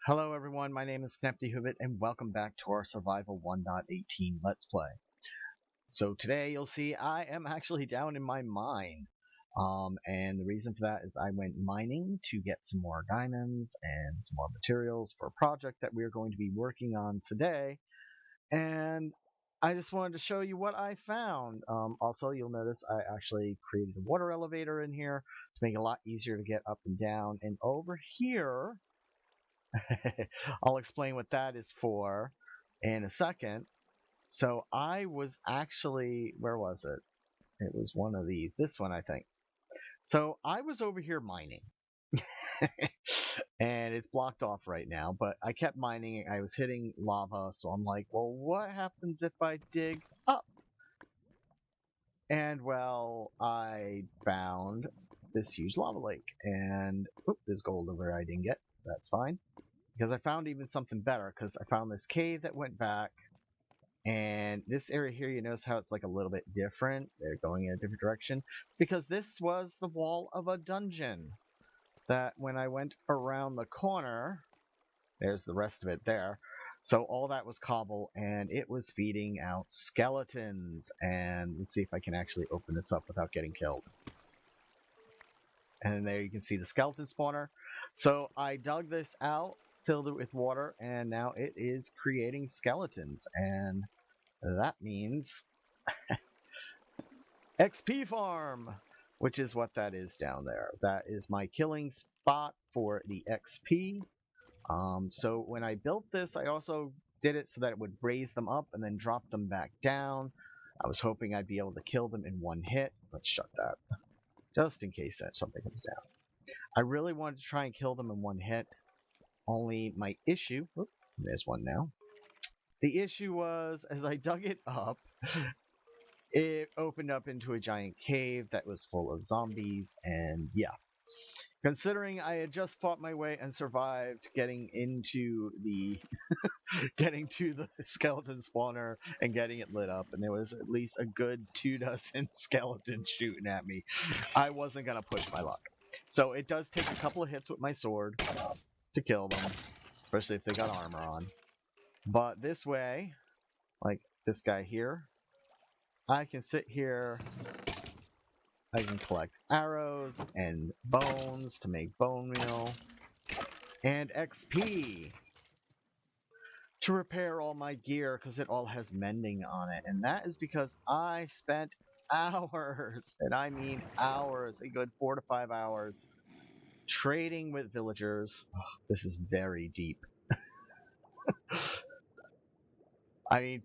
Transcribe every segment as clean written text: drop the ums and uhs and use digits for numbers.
Hello everyone, my name is Knepty and welcome back to our Survival 1.18 Let's Play. So today you'll see I am actually down in my mine. And the reason for that is I went mining to get some more diamonds and some more materials for a project that we're going to be working on today. And I just wanted to show you what I found. Also, you'll notice I actually created a water elevator in here to make it a lot easier to get up and down. And over here, I'll explain what that is for in a second. So I was actually, where was it? It was one of these, this one I think. So I was over here mining and it's blocked off right now, but I kept mining. I was hitting lava, so I'm like, well, what happens if I dig up? And well, I found this huge lava lake and there's gold over there I didn't get. That's fine. Because I found even something better, because I found this cave that went back, and this area here, you notice how it's like a little bit different. They're going in a different direction, because this was the wall of a dungeon that when I went around the corner, there's the rest of it there. So all that was cobble, and it was feeding out skeletons. And let's see if I can actually open this up without getting killed. And there you can see the skeleton spawner. So I dug this out, filled it with water, and now it is creating skeletons. And that means XP farm, which is what that is down there. That is my killing spot for the XP. So when I built this, I also did it so that it would raise them up and then drop them back down. I was hoping I'd be able to kill them in one hit. Let's shut that, just in case something comes down. I really wanted to try and kill them in one hit. Only my issue, there's one now. The issue was, as I dug it up, it opened up into a giant cave that was full of zombies, and yeah. Considering I had just fought my way and survived getting into the getting to the skeleton spawner and getting it lit up, and there was at least a good 2 dozen skeletons shooting at me, I wasn't gonna push my luck. So it does take a couple of hits with my sword to kill them, especially if they got armor on. But this way, like this guy here, I can sit here, I can collect arrows and bones to make bone meal, and XP to repair all my gear because it all has mending on it. And that is because I spent hours, and I mean hours, a good 4 to 5 hours, trading with villagers. Oh, this is very deep. I mean,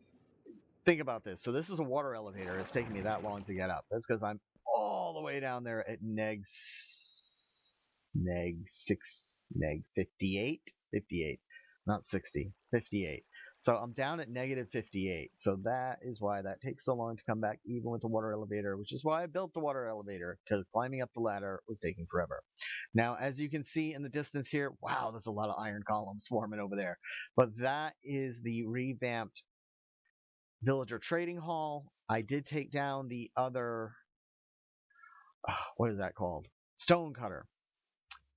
think about this. So this is a water elevator. It's taking me that long to get up. That's because I'm all the way down there at neg 58? 58. Not 60. 58. So I'm down at negative 58. So that is why that takes so long to come back, even with the water elevator, which is why I built the water elevator, because climbing up the ladder was taking forever. Now, as you can see in the distance here, wow, there's a lot of iron columns forming over there. But that is the revamped villager trading hall. I did take down the other, what is that called? Stone cutter.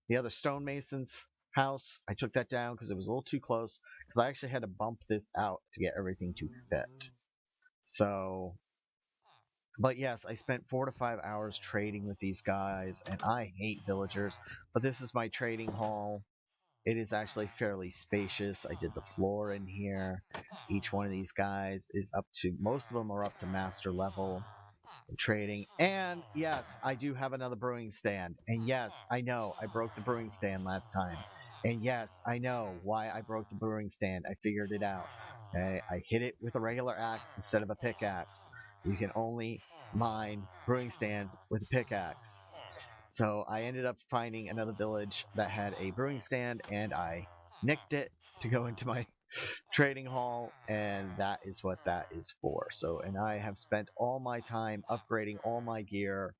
The other stonemason's house. I took that down because it was a little too close, because I actually had to bump this out to get everything to fit. So, but yes, I spent 4 to 5 hours trading with these guys, and I hate villagers, but this is my trading hall. It is actually fairly spacious. I did the floor in here. Each one of these guys is up to, most of them are up to master level in trading. And yes, I do have another brewing stand. And yes, I know I broke the brewing stand last time. And yes, I know why I broke the brewing stand. I figured it out. Okay? I hit it with a regular axe instead of a pickaxe. You can only mine brewing stands with a pickaxe. So I ended up finding another village that had a brewing stand, and I nicked it to go into my trading hall, and that is what that is for. So, and I have spent all my time upgrading all my gear,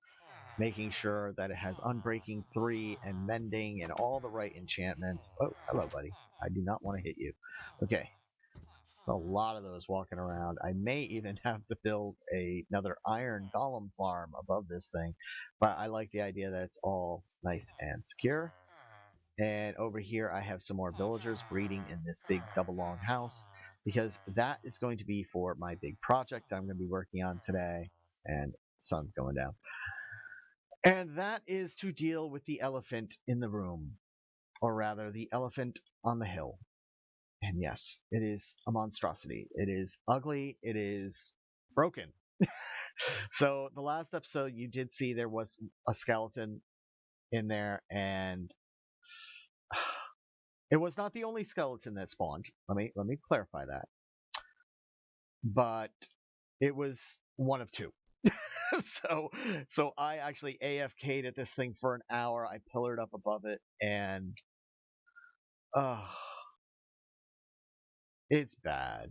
making sure that it has Unbreaking 3 and Mending and all the right enchantments. Oh, hello, buddy. I do not want to hit you. Okay. A lot of those walking around. I may even have to build another iron golem farm above this thing, but I like the idea that it's all nice and secure. And over here, I have some more villagers breeding in this big double long house because that is going to be for my big project that I'm going to be working on today. And sun's going down. And that is to deal with the elephant in the room, or rather, the elephant on the hill. And yes, it is a monstrosity. It is ugly. It is broken. So the last episode, you did see there was a skeleton in there, and it was not the only skeleton that spawned. Let me clarify that. But it was one of two. so I actually AFK'd at this thing for an hour. I pillared up above it, and it's bad.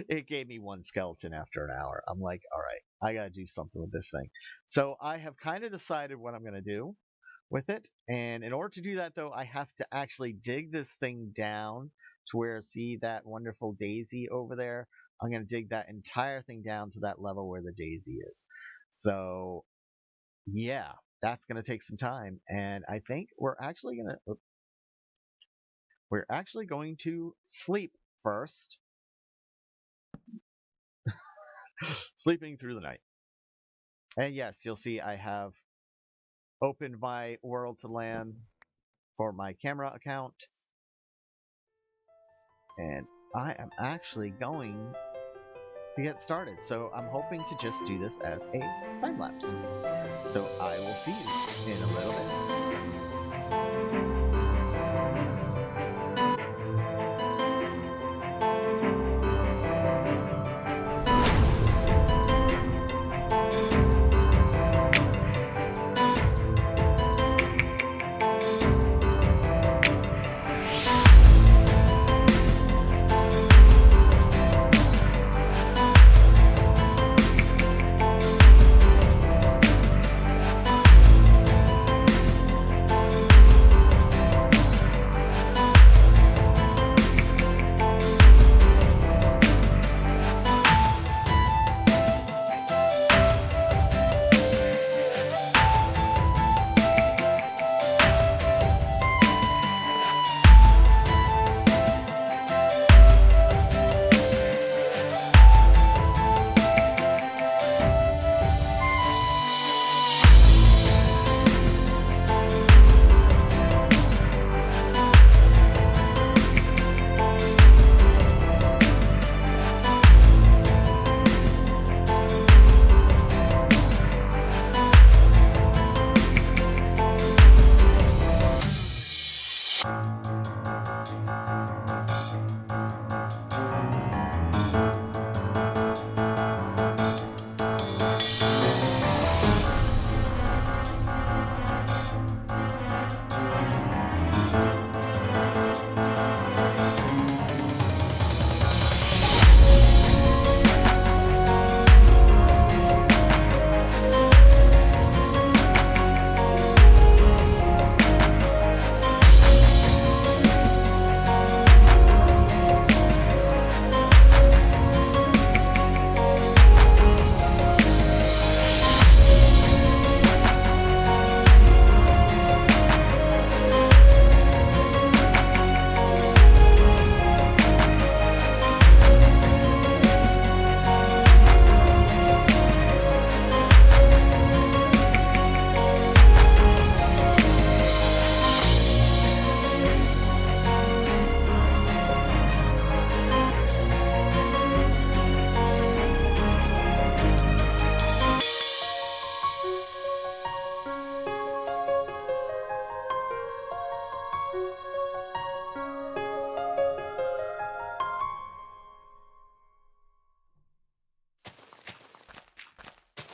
It gave me one skeleton after an hour. I'm like, all right, I gotta do something with this thing. So I have kind of decided what I'm gonna do with it, and in order to do that, though, I have to actually dig this thing down to where, see that wonderful daisy over there? I'm gonna dig that entire thing down to that level where the daisy is. So yeah, that's gonna take some time, and I think we're actually going to sleep first. Sleeping through the night. And yes, you'll see I have opened my world to LAN for my camera account. And I am actually going to get started. So I'm hoping to just do this as a time lapse. So I will see you in a little bit.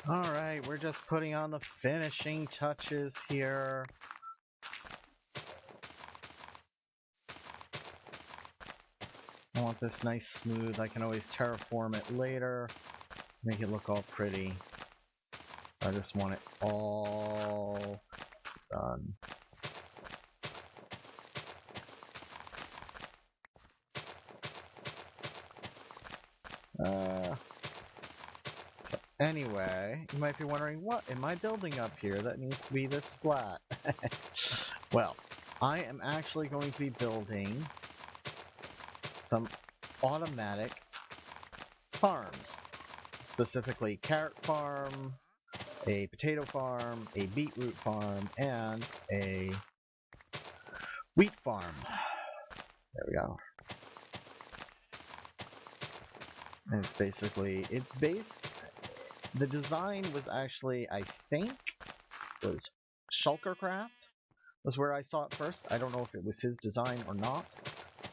Alright, we're just putting on the finishing touches here. I want this nice smooth. I can always terraform it later, make it look all pretty. I just want it all done. So anyway, you might be wondering, what am I building up here that needs to be this flat? Well, I am actually going to be building some automatic farms, specifically carrot farm, a potato farm, a beetroot farm, and a wheat farm. There we go. And it's basically, the design was actually, I think, was Shulkercraft was where I saw it first. I don't know if it was his design or not,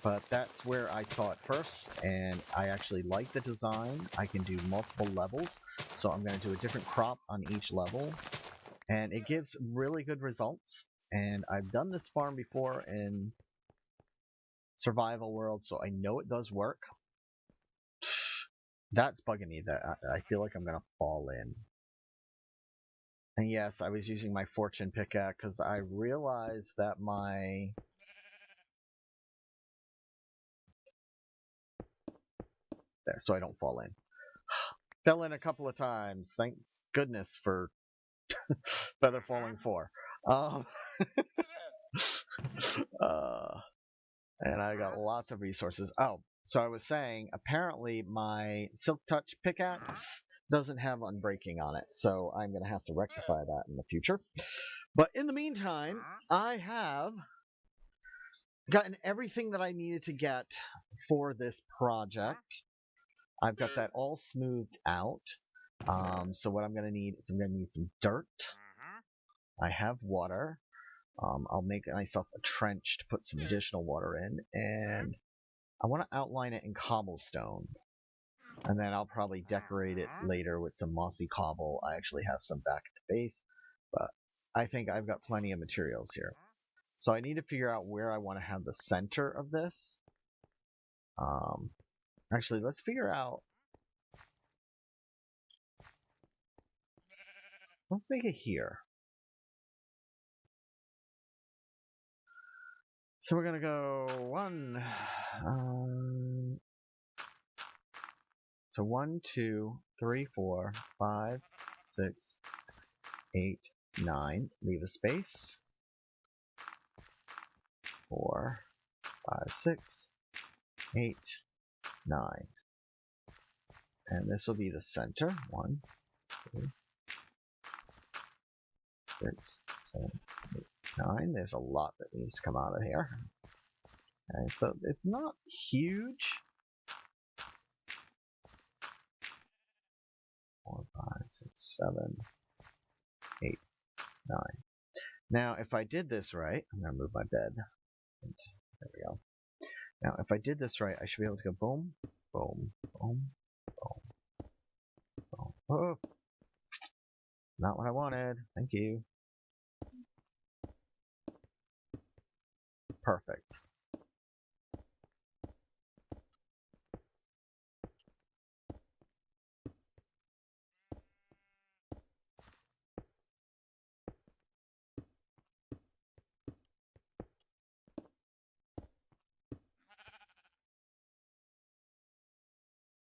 but that's where I saw it first, and I actually like the design. I can do multiple levels, so I'm going to do a different crop on each level, and it gives really good results. And I've done this farm before in Survival World, so I know it does work. That's bugging me that I feel like I'm going to fall in. And yes, I was using my fortune pickaxe because I realized that there, so I don't fall in. Fell in a couple of times. Thank goodness for Feather Falling 4. Um, uh, and I got lots of resources. Oh, so I was saying, apparently my Silk Touch pickaxe doesn't have unbreaking on it, so I'm going to have to rectify that in the future. But in the meantime, I have gotten everything that I needed to get for this project. I've got that all smoothed out. So what I'm going to need is I'm going to need some dirt. I have water. I'll make myself a trench to put some additional water in, and I want to outline it in cobblestone. And then I'll probably decorate it later with some mossy cobble. I actually have some back at the base, but I think I've got plenty of materials here. So I need to figure out where I want to have the center of this. Actually, let's figure out. Let's make it here. So we're gonna go 1. So 1, 2, 3, 4, 5, 6, 8, 9. Leave a space. 4, 5, 6, 8, 9. And this will be the center. 1, 2, 6, 7, 8, 9. There's a lot that needs to come out of here. Okay, so it's not huge. 4, 5, 6, 7, 8, 9. Now, if I did this right, I'm going to move my bed. And there we go. Now, if I did this right, I should be able to go boom, boom, boom, boom, boom. Oh, not what I wanted. Thank you. Perfect.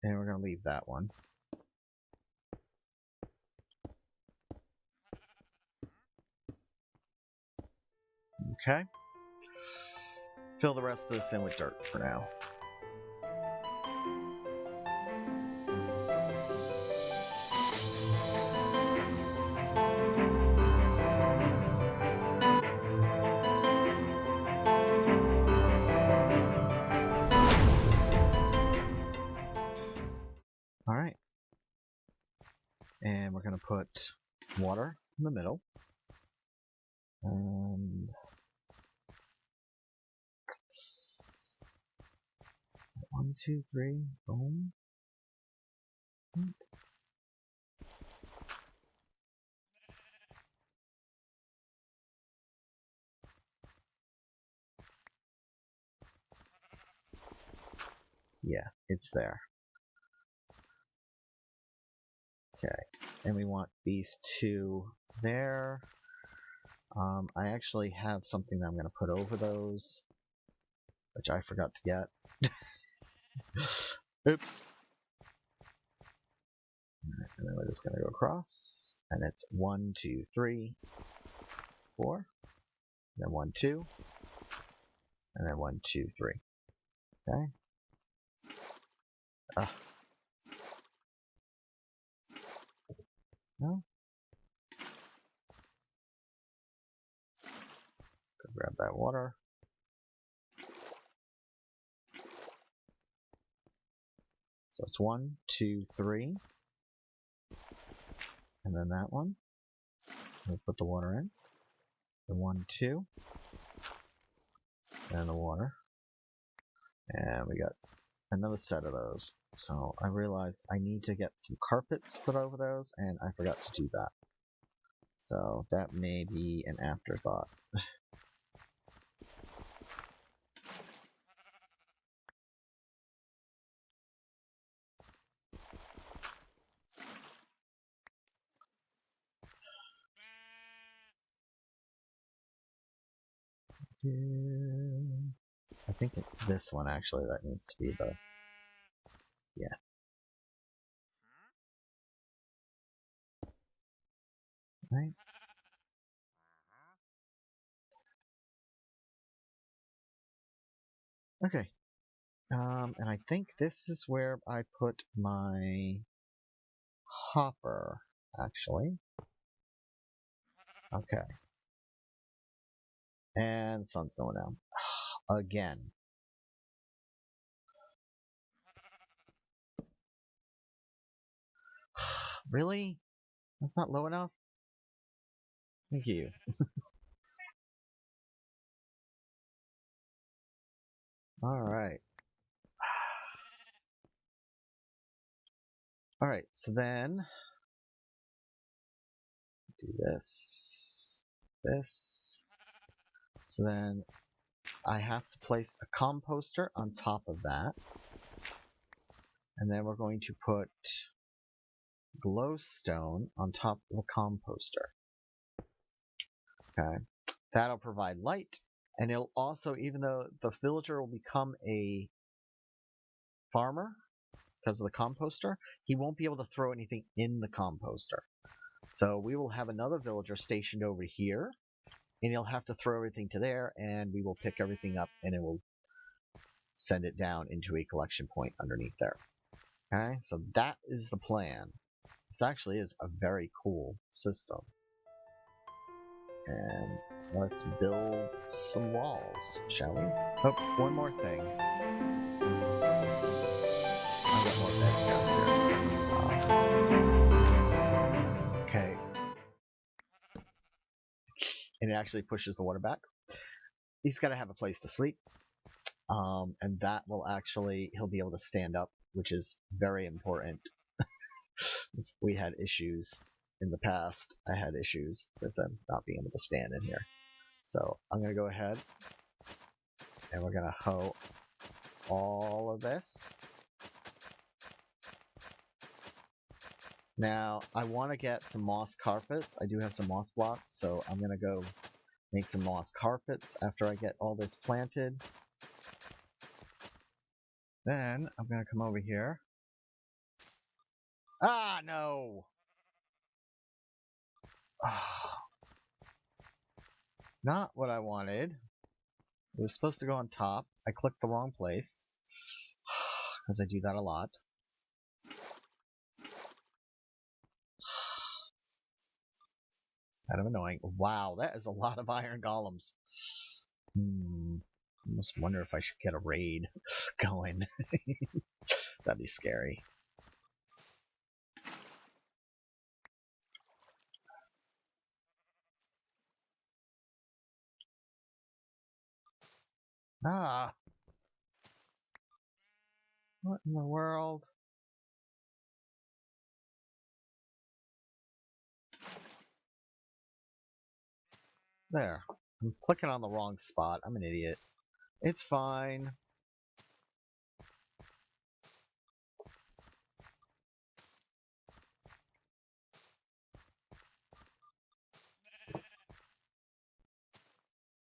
And we're going to leave that one. Okay. Fill the rest of this in with dirt for now. Alright. And we're going to put water in the middle. And 1, 2, 3, boom. Yeah, it's there. Okay, and we want these two there. I actually have something that I'm going to put over those, which I forgot to get. Oops. And then we're just going to go across, and it's 1, 2, 3, 4. Then 1, 2. And then 1, 2, 3. Okay. No. Go grab that water. So it's 1, 2, 3. And then that one. We'll put the water in. The 1, 2. And the water. And we got another set of those. So I realized I need to get some carpets put over those, and I forgot to do that. So that may be an afterthought. I think it's this one actually that needs to be the... Yeah. Right? Okay. And I think this is where I put my hopper, actually. Okay. And sun's going down. Again. Really? That's not low enough? Thank you. Alright. Alright, so then do this. This. So then I have to place a composter on top of that. And then we're going to put glowstone on top of the composter. Okay. That'll provide light. And it'll also, even though the villager will become a farmer because of the composter, he won't be able to throw anything in the composter. So we will have another villager stationed over here, and he'll have to throw everything to there, and we will pick everything up, and it will send it down into a collection point underneath there. Okay, so that is the plan. This actually is a very cool system. And let's build some walls, shall we? Oh, one more thing. I've got more beds downstairs. Okay. And it actually pushes the water back. He's got to have a place to sleep. And that will actually, he'll be able to stand up, which is very important. We had issues in the past. I had issues with them not being able to stand in here. So I'm going to go ahead and we're going to hoe all of this. Now, I want to get some moss carpets. I do have some moss blocks, so I'm going to go make some moss carpets after I get all this planted. Then I'm going to come over here. Ah, no! Not what I wanted. It was supposed to go on top. I clicked the wrong place. Because I do that a lot. Kind of annoying. Wow, that is a lot of iron golems. I almost wonder if I should get a raid going. That'd be scary. Ah! What in the world? There. I'm clicking on the wrong spot. I'm an idiot. It's fine.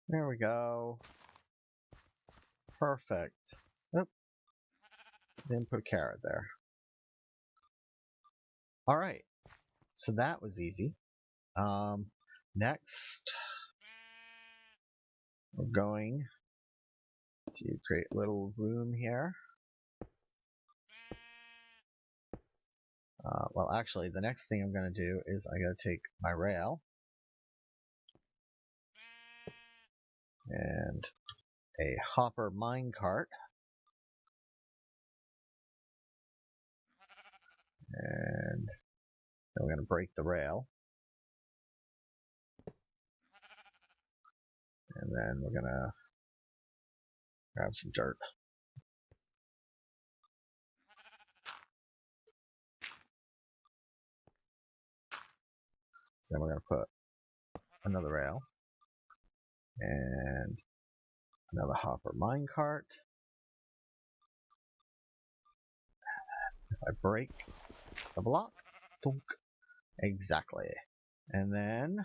There we go. Perfect. Oop. Didn't put a carrot there. Alright. So that was easy. Next, we're going to create a little room here. Well, actually, the next thing I'm going to do is I got to take my rail and a hopper minecart, and then we're going to break the rail, and then we're going to grab some dirt. So then we're going to put another rail and another hopper minecart. If I break the block, thunk, exactly. And then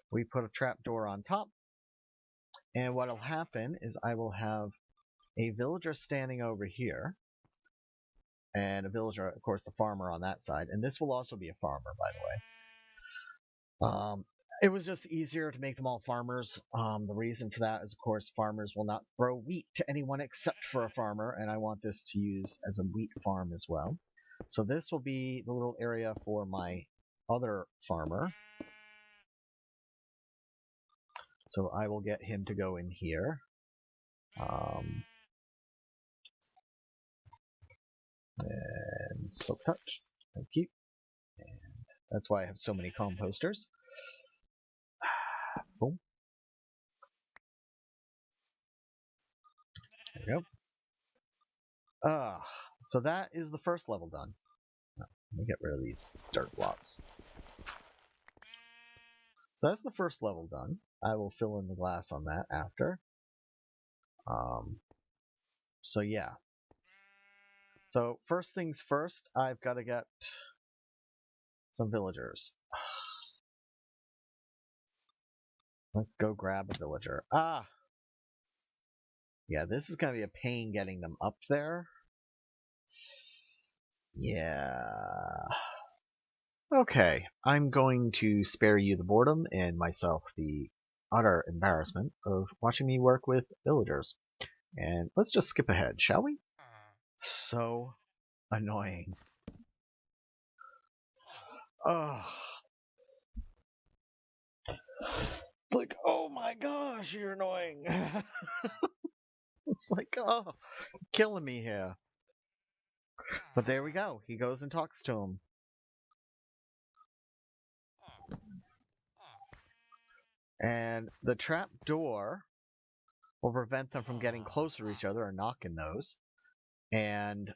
we put a trapdoor on top. And what'll happen is I will have a villager standing over here. And a villager, of course, the farmer on that side. And this will also be a farmer, by the way. It was just easier to make them all farmers. The reason for that is, of course, farmers will not throw wheat to anyone except for a farmer, and I want this to use as a wheat farm as well. So this will be the little area for my other farmer. So I will get him to go in here. And silk touch. Thank you. And that's why I have so many composters. Boom. There we go. So that is the first level done. Let me get rid of these dirt blocks. So that's the first level done. I will fill in the glass on that after. So yeah. So first things first, I've got to get some villagers. Let's go grab a villager. Ah! Yeah, this is going to be a pain getting them up there. Yeah. Okay, I'm going to spare you the boredom and myself the utter embarrassment of watching me work with villagers. And let's just skip ahead, shall we? So annoying. Ugh. Like, oh my gosh, you're annoying. It's like, oh, killing me here. But there we go. He goes and talks to him. And the trap door will prevent them from getting closer to each other or knocking those. And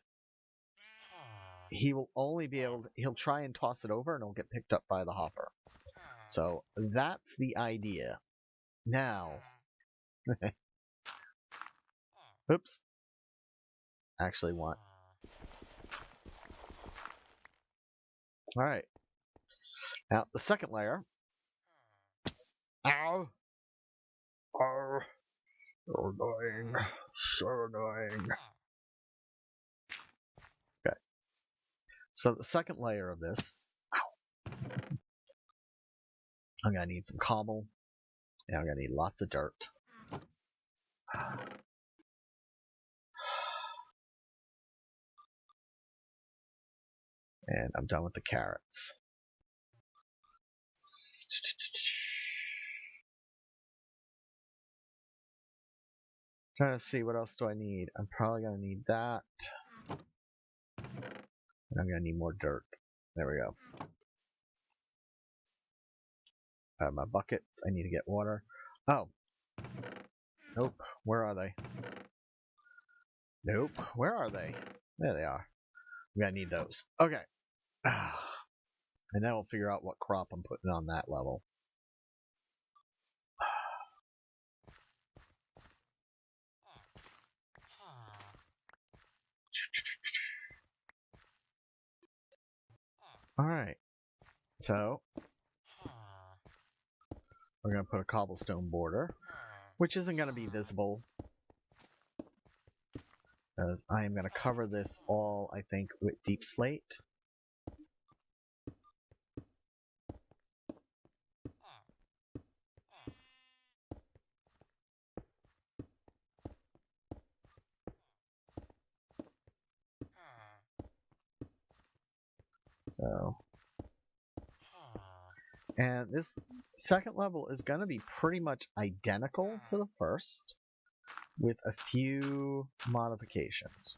he will only be able to, he'll try and toss it over and it'll get picked up by the hopper. So that's the idea. Now, oops. Actually want. Alright. Now, the second layer. Ow! Oh, so annoying. So annoying. Okay. So the second layer of this. Ow. I'm going to need some cobble. And I'm going to need lots of dirt. And I'm done with the carrots. Trying to see what else do I need. I'm probably going to need that. And I'm going to need more dirt. There we go. My buckets. I need to get water. Oh. Nope. Where are they? Nope. Where are they? There they are. I'm going to need those. Okay. And then we'll figure out what crop I'm putting on that level. Alright. So, we're going to put a cobblestone border, which isn't going to be visible, as I am going to cover this all, I think, with deep slate. So, and this second level is going to be pretty much identical to the first, with a few modifications.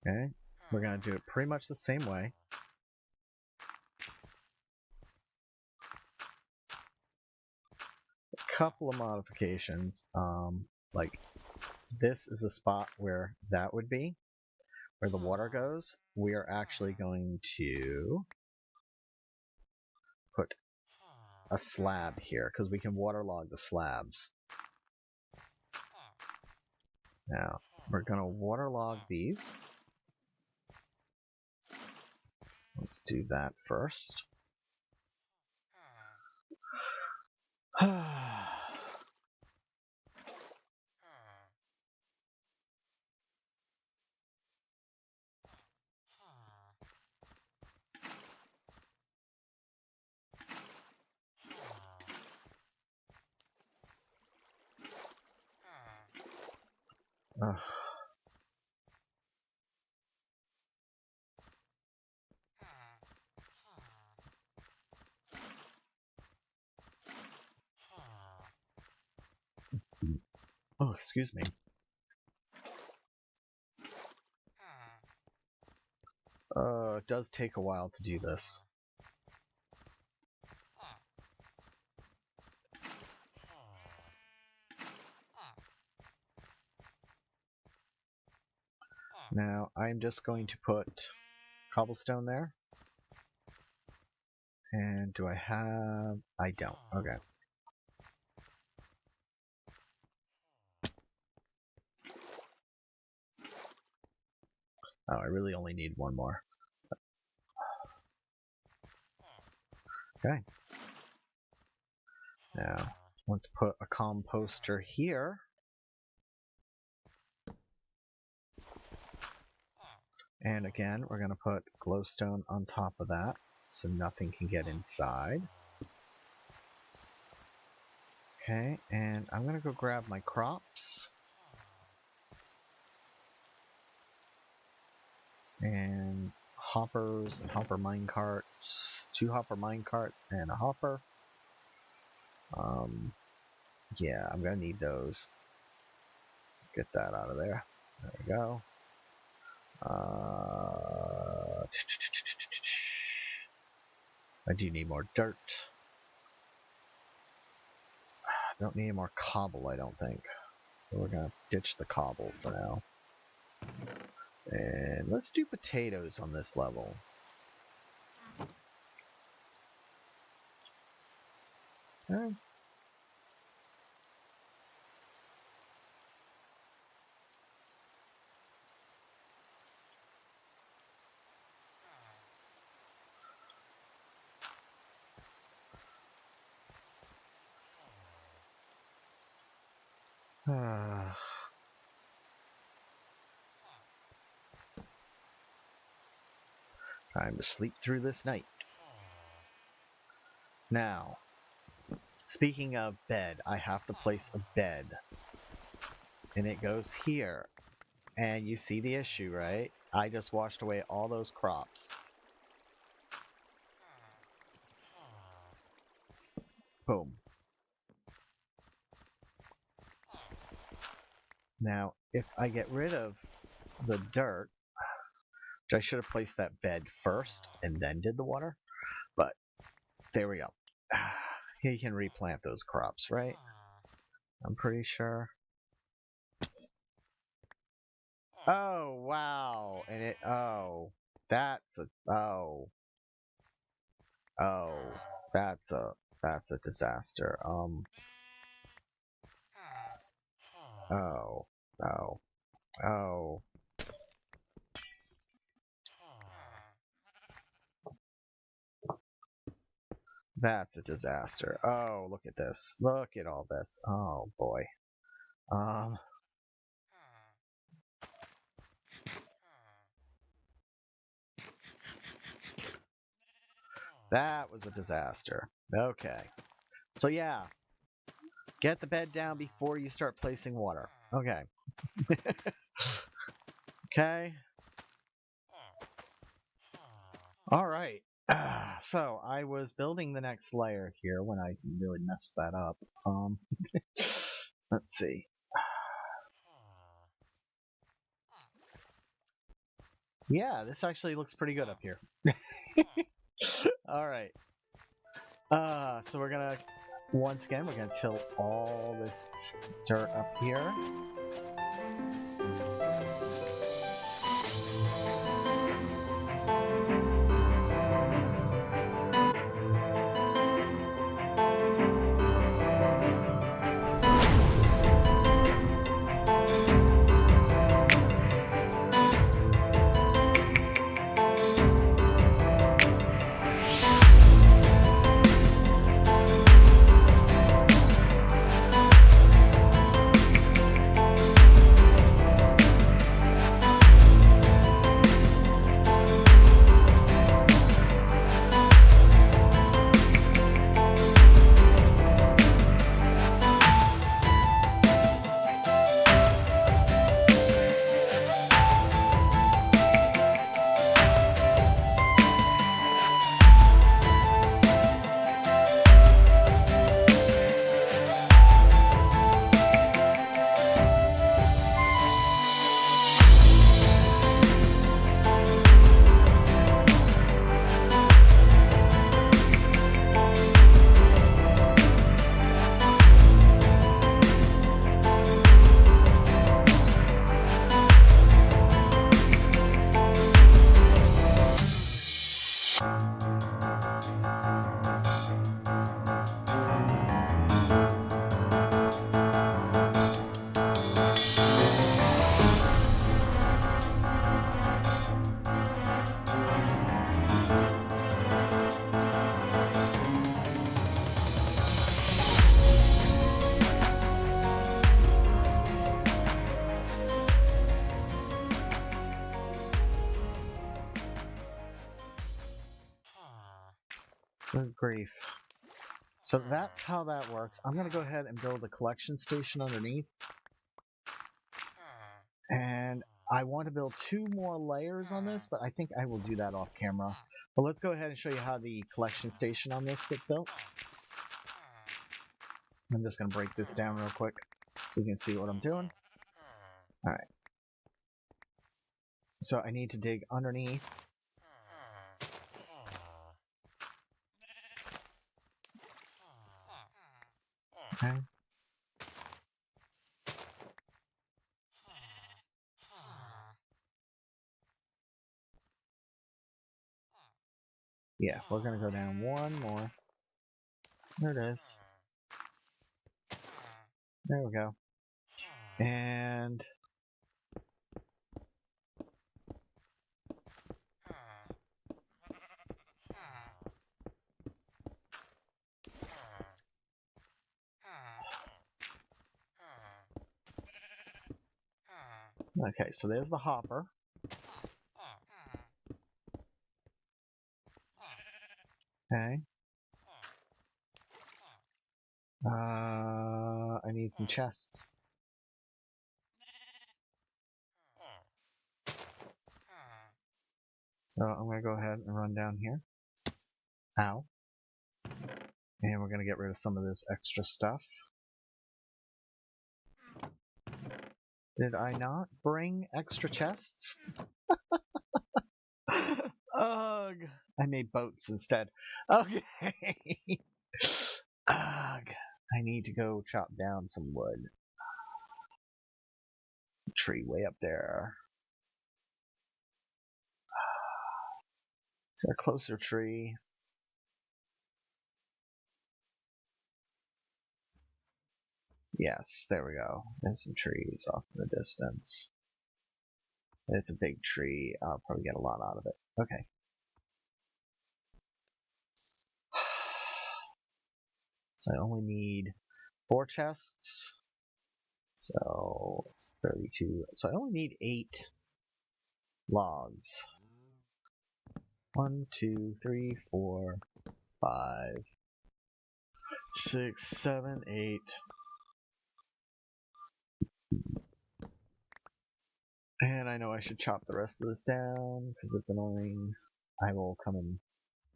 Okay, we're going to do it pretty much the same way. A couple of modifications, like this is the spot where that would be, where the water goes. We are actually going to put a slab here, because we can waterlog the slabs. Now, we're going to waterlog these. Let's do that first. Ugh. Oh, excuse me. It does take a while to do this. Now, I'm just going to put cobblestone there. And do I have... I don't. Okay. Oh, I really only need one more. Okay. Now, let's put a composter here. And again, we're going to put glowstone on top of that, so nothing can get inside. Okay, and I'm going to go grab my crops. And hoppers and hopper mine carts. 2 hopper mine carts and a hopper. Yeah, I'm going to need those. Let's get that out of there. There we go. I do need more dirt. I don't need any more cobble, I don't think. So we're going to ditch the cobble for now. And let's do potatoes on this level. Okay. Time to sleep through this night. Now, speaking of bed, I have to place a bed. And it goes here. And you see the issue, right? I just washed away all those crops. Boom. Now, if I get rid of the dirt, which I should have placed that bed first and then did the water, but there we go. You can replant those crops, right? I'm pretty sure. Oh, wow. And it, oh, that's a, oh, oh, that's a disaster. Oh, oh, oh. That's a disaster. Oh, look at this. Look at all this. Oh, boy. Um, that was a disaster. Okay. So yeah, Get the bed down before you start placing water. Okay. Okay. All right. So I was building the next layer here when I really messed that up. Let's see. Yeah, this actually looks pretty good up here. All right. So we're gonna once again we're gonna tilt all this dirt up here. Good grief. So that's how that works. I'm gonna go ahead and build a collection station underneath. And I want to build 2 more layers on this, but I think I will do that off camera. But let's go ahead and show you how the collection station on this gets built. I'm just going to break this down real quick so you can see what I'm doing. Alright. So I need to dig underneath. Okay. Yeah, we're going to go down 1 more. There it is. There we go. And okay, so there's the hopper. Okay. I need some chests. So I'm going to go ahead and run down here. Ow. And we're going to get rid of some of this extra stuff. Did I not bring extra chests? Ugh. I made boats instead. Okay. Ugh. I need to go chop down some wood. Tree way up there. Is there a closer tree? Yes, there we go. There's some trees off in the distance. It's a big tree. I'll probably get a lot out of it. Okay. So I only need 4 chests. So it's 32. So I only need 8 logs. 1, 2, 3, 4, 5, 6, 7, 8. And I know I should chop the rest of this down because it's annoying. I will come and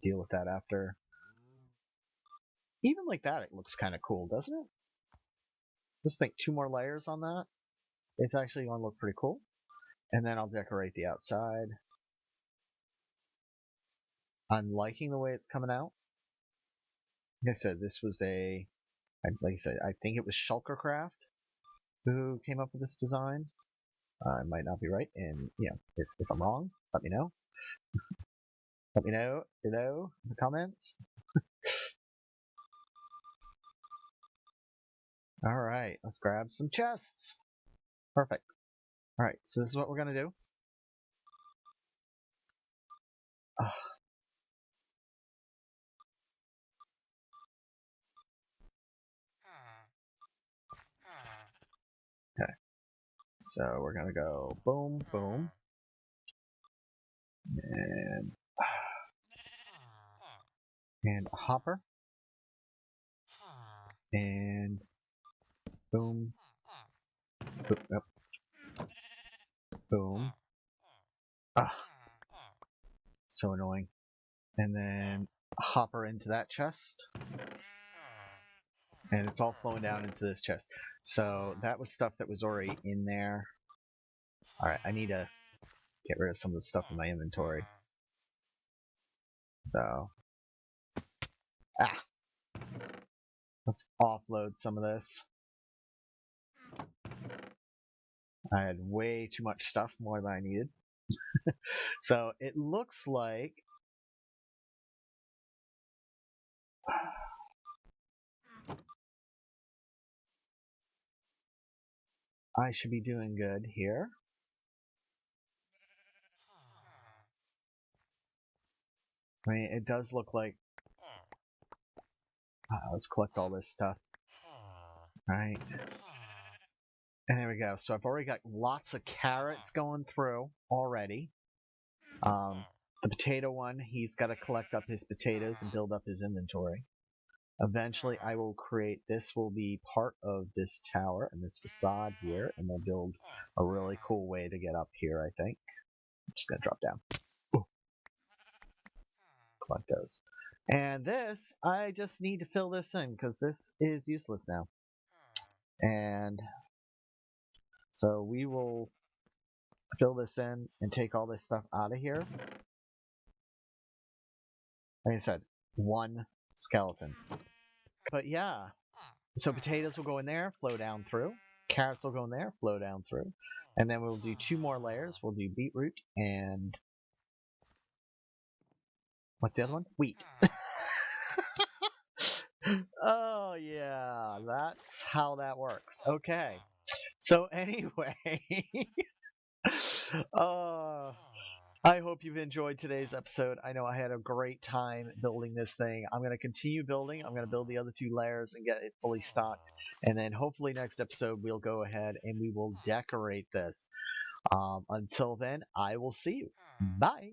deal with that after. Even like that, it looks kind of cool, doesn't it? Just think 2 more layers on that. It's actually going to look pretty cool. And then I'll decorate the outside. I'm liking the way it's coming out. Like I said, this was like I said, I think it was Shulkercraft who came up with this design. I might not be right, and if I'm wrong, let me know. Let me know below in the comments. All right, let's grab some chests. Perfect. All right, so this is what we're gonna do. Okay, so we're gonna go boom, boom, and a hopper, and boom, boom, yep, boom. Ah, so annoying. And then a hopper into that chest, and it's all flowing down into this chest. So that was stuff that was already in there. All right, I need to get rid of some of the stuff in my inventory. So, let's offload some of this. I had way too much stuff, more than I needed. So it looks like I should be doing good here. I mean, it does look like... let's collect all this stuff. Right. And there we go. So I've already got lots of carrots going through already. The potato one, he's got to collect up his potatoes and build up his inventory. Eventually, I will create, this will be part of this tower and this facade here, and we'll build a really cool way to get up here, I think. I'm just going to drop down. Ooh. Collect those. And this, I just need to fill this in, because this is useless now. And so we will fill this in and take all this stuff out of here. Like I said, 1 skeleton. But yeah, so potatoes will go in there, flow down through. Carrots will go in there, flow down through. And then we'll do 2 more layers. We'll do beetroot and... what's the other one? Wheat. Oh, yeah, that's how that works. Okay. So anyway, I hope you've enjoyed today's episode. I know I had a great time building this thing. I'm going to continue building. I'm going to build the other 2 layers and get it fully stocked. And then hopefully next episode we'll go ahead and we will decorate this. Until then, I will see you. Bye.